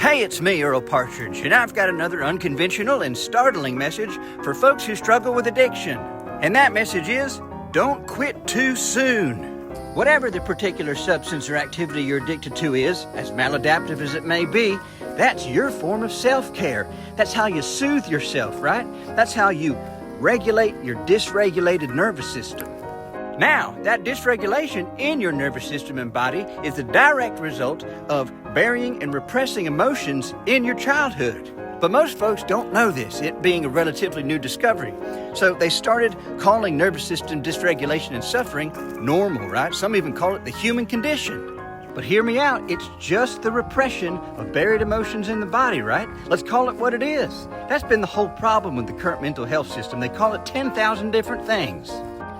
Hey, it's me, Earl Partridge, and I've got another unconventional and startling message for folks who struggle with addiction. And that message is, don't quit too soon. Whatever the particular substance or activity you're addicted to is, as maladaptive as it may be, that's your form of self-care. That's how you soothe yourself, right? That's how you regulate your dysregulated nervous system. Now, that dysregulation in your nervous system and body is the direct result of burying and repressing emotions in your childhood. But most folks don't know this, it being a relatively new discovery. So they started calling nervous system dysregulation and suffering normal, right? Some even call it the human condition. But hear me out, it's just the repression of buried emotions in the body, right? Let's call it what it is. That's been the whole problem with the current mental health system. They call it 10,000 different things.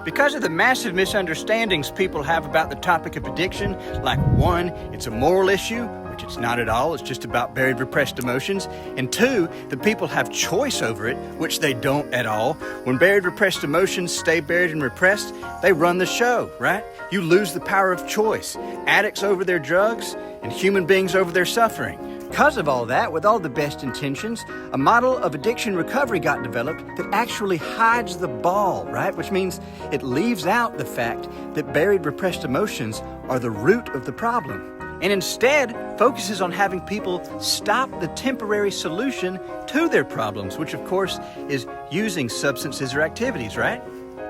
Because of the massive misunderstandings people have about the topic of addiction, like one, it's a moral issue, which it's not at all, it's just about buried repressed emotions, and two, that people have choice over it, which they don't at all. When buried repressed emotions stay buried and repressed, they run the show, right? You lose the power of choice. Addicts over their drugs, and human beings over their suffering. Because of all that, with all the best intentions, a model of addiction recovery got developed that actually hides the ball, right? Which means it leaves out the fact that buried repressed emotions are the root of the problem. And instead focuses on having people stop the temporary solution to their problems, which of course is using substances or activities, right?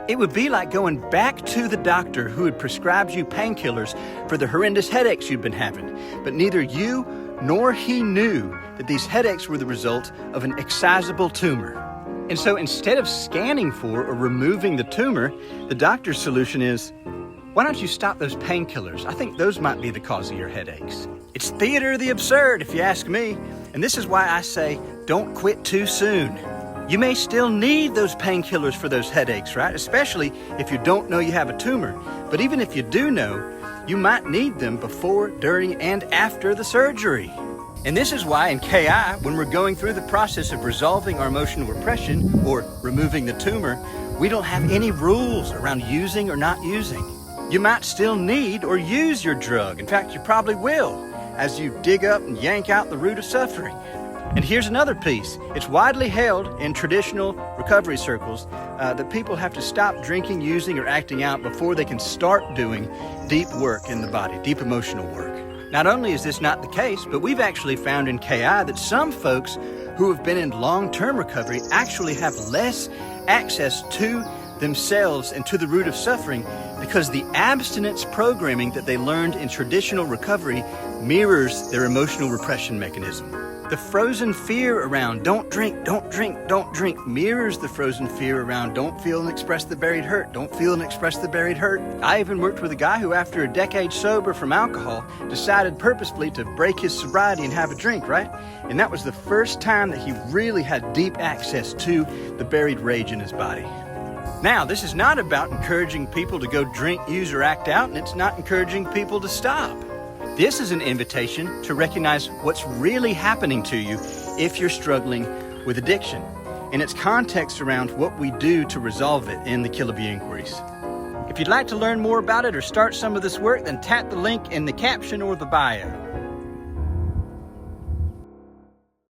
It would be like going back to the doctor who had prescribed you painkillers for the horrendous headaches you'd been having, but neither you nor he knew that these headaches were the result of an excisable tumor. And so instead of scanning for or removing the tumor, the doctor's solution is, why don't you stop those painkillers? I think those might be the cause of your headaches. It's theater of the absurd, if you ask me. And this is why I say, don't quit too soon. You may still need those painkillers for those headaches, right? Especially if you don't know you have a tumor. But even if you do know, you might need them before, during, and after the surgery. And this is why in KI, when we're going through the process of resolving our emotional repression or removing the tumor, we don't have any rules around using or not using. You might still need or use your drug. In fact, you probably will, as you dig up and yank out the root of suffering. And here's another piece. It's widely held in traditional recovery circles that people have to stop drinking, using, or acting out before they can start doing deep work in the body, deep emotional work. Not only is this not the case, but we've actually found in KI that some folks who have been in long-term recovery actually have less access to themselves and to the root of suffering because the abstinence programming that they learned in traditional recovery mirrors their emotional repression mechanism. The frozen fear around don't drink, don't drink, don't drink mirrors the frozen fear around don't feel and express the buried hurt, don't feel and express the buried hurt. I even worked with a guy who, after a decade sober from alcohol, decided purposefully to break his sobriety and have a drink, right? And that was the first time that he really had deep access to the buried rage in his body. Now, this is not about encouraging people to go drink, use, or act out, and it's not encouraging people to stop. This is an invitation to recognize what's really happening to you if you're struggling with addiction, and its context around what we do to resolve it in the Killaby inquiries. If you'd like to learn more about it or start some of this work, then tap the link in the caption or the bio.